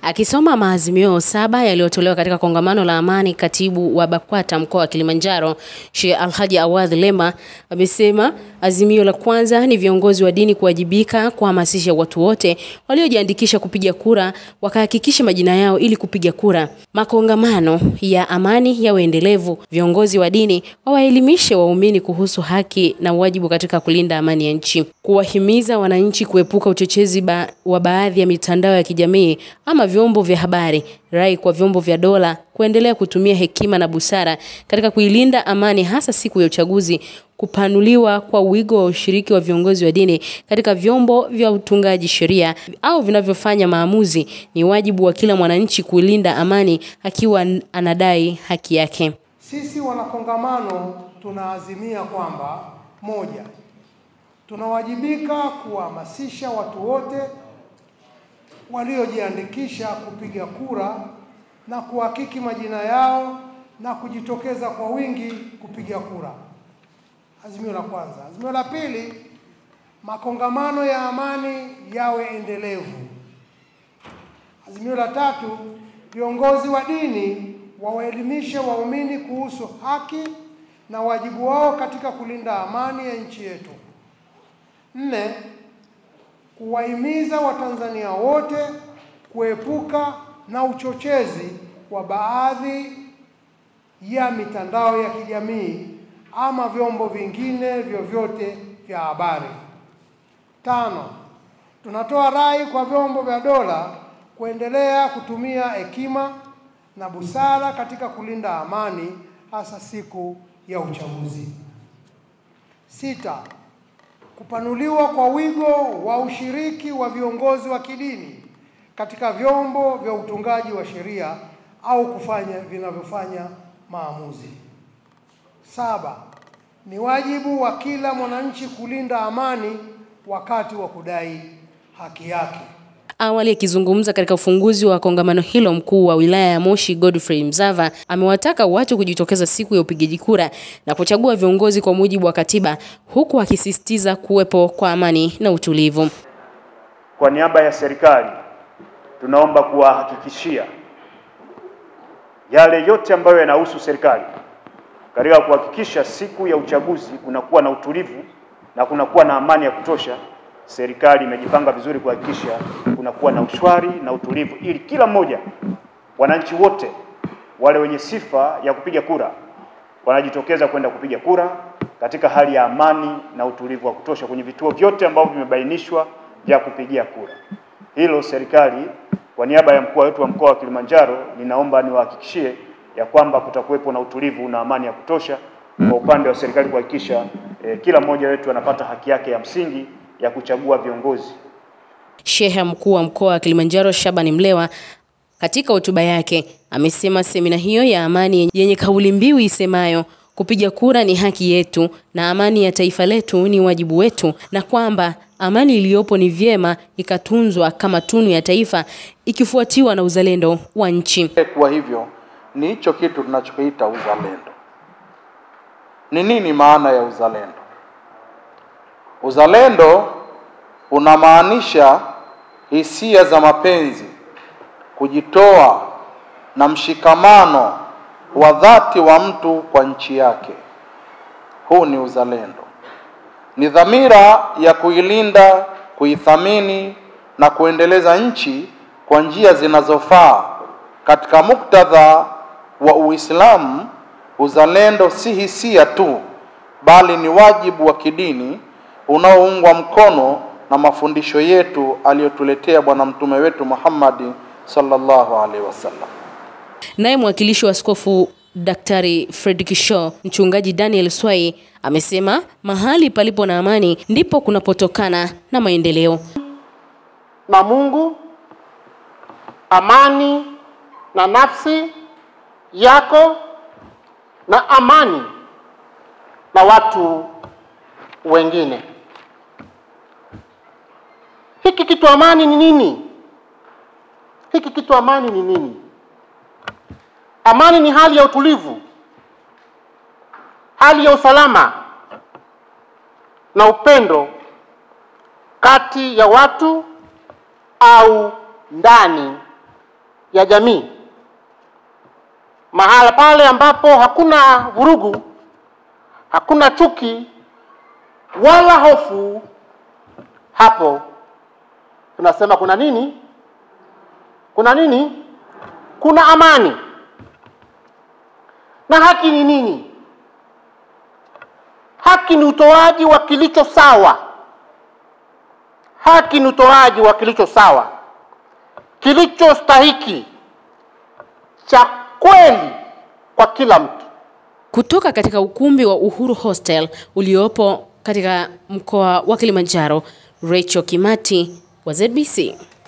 Akisoma maazimio 7 yaliyotolewa katika kongamano la amani, katibu wa BAKWATA mkoa wa Kilimanjaro, Sheikh Alhaji Awadh Lema, amesema azimio la kwanza ni viongozi wa dini kuwajibika kuhamasisha watu wote waliojiandikisha kupiga kura wakahakikisha majina yao ili kupiga kura. Makongamano ya amani yawe endelevu. Viongozi wa dini wawaelimishe waumini kuhusu haki na wajibu katika kulinda amani ya nchi. Kuwahimiza wananchi kuepuka uchochezi wa baadhi ya mitandao ya kijamii ama vyombo vya habari. Rai kwa vyombo vya dola kuendelea kutumia hekima na busara katika kuilinda amani, hasa siku ya uchaguzi. Kupanuliwa kwa wigo wa ushiriki wa viongozi wa dini katika vyombo vya utungaji sheria au vinavyofanya maamuzi. Ni wajibu wa kila mwananchi kuilinda amani akiwa anadai haki yake. Sisi wanakongamano tunaazimia kwamba: moja, tunawajibika kuhamasisha watu wote waliojiandikisha kupiga kura na kuhakiki majina yao na kujitokeza kwa wingi kupiga kura. Azimio la kwanza. Azimio la pili, makongamano ya amani yawe endelevu. Azimio la tatu, viongozi wa dini wawaelimishe waumini kuhusu haki na wajibu wao katika kulinda amani ya nchi yetu. 4, kuwahimiza Watanzania wote kuepuka na uchochezi wa baadhi ya mitandao ya kijamii ama vyombo vingine vyovyote vya habari. 5, tunatoa rai kwa vyombo vya dola kuendelea kutumia hekima na busara katika kulinda amani, hasa siku ya uchaguzi. 6, kupanuliwa kwa wigo wa ushiriki wa viongozi wa kidini katika vyombo vya utungaji wa sheria au vinavyofanya maamuzi. 7, ni wajibu wa kila mwananchi kulinda amani wakati wa kudai haki yake. Awali akizungumza katika ufunguzi wa kongamano hilo, mkuu wa wilaya ya Moshi Godfrey Mzava amewataka watu kujitokeza siku ya upigaji kura na kuchagua viongozi kwa mujibu wa katiba, huku akisisitiza kuwepo kwa amani na utulivu. Kwa niaba ya serikali tunaomba kuwahakikishia yale yote ambayo yanahusu serikali katika kuhakikisha siku ya uchaguzi kunakuwa na utulivu na kunakuwa na amani ya kutosha. Serikali imejipanga vizuri kuhakikisha kunakuwa na ushwari na utulivu, ili kila mmoja, wananchi wote wale wenye sifa ya kupiga kura wanajitokeza kwenda kupiga kura katika hali ya amani na utulivu wa kutosha kwenye vituo vyote ambavyo vimebainishwa vya kupigia kura. Hilo serikali kwa niaba ya mkuu wetu wa mkoa wa Kilimanjaro ninaomba niwahakikishie ya kwamba kutakuwepo na utulivu na amani ya kutosha kwa upande wa serikali kuhakikisha kila mmoja wetu anapata haki yake ya msingi ya kuchagua viongozi. Sheikh mkuu wa mkoa wa Kilimanjaro Shabani Mlewa katika hotuba yake amesema semina hiyo ya amani yenye kauli mbiu isemayo kupiga kura ni haki yetu na amani ya taifa letu ni wajibu wetu, na kwamba amani iliyopo ni vyema ikatunzwa kama tunu ya taifa ikifuatiwa na uzalendo wa nchi. Kwa hivyo ni hicho kitu tunachokiita uzalendo. Ni nini maana ya uzalendo? Uzalendo unamaanisha hisia za mapenzi, kujitoa na mshikamano wa dhati wa mtu kwa nchi yake. Huu ni uzalendo. Ni dhamira ya kuilinda, kuithamini na kuendeleza nchi kwa njia zinazofaa. Katika muktadha wa Uislamu, uzalendo si hisia tu, bali ni wajibu wa kidini unaoungwa mkono na mafundisho yetu aliyotuletea Bwana Mtume wetu Muhammad sallallahu alaihi wasallam. Naye mwakilishi wa askofu Daktari Fredrick Shaw, mchungaji Daniel Swai, amesema mahali palipo na amani ndipo kunapotokana na maendeleo. Na Mungu, amani na nafsi yako na amani na watu wengine. Hiki kitu amani ni nini? Hiki kitu amani ni nini? Amani ni hali ya utulivu, hali ya usalama na upendo kati ya watu au ndani ya jamii, mahala pale ambapo hakuna vurugu, hakuna chuki wala hofu, hapo tunasema kuna nini? Kuna nini? Kuna amani. Na haki ni nini? Haki ni utoaji wa kilicho sawa. Haki ni utoaji wa kilicho sawa, kilicho stahiki, cha kweli kwa kila mtu. Kutoka katika ukumbi wa Uhuru Hostel uliopo katika mkoa wa Kilimanjaro, Rachel Kimati wa ZBC.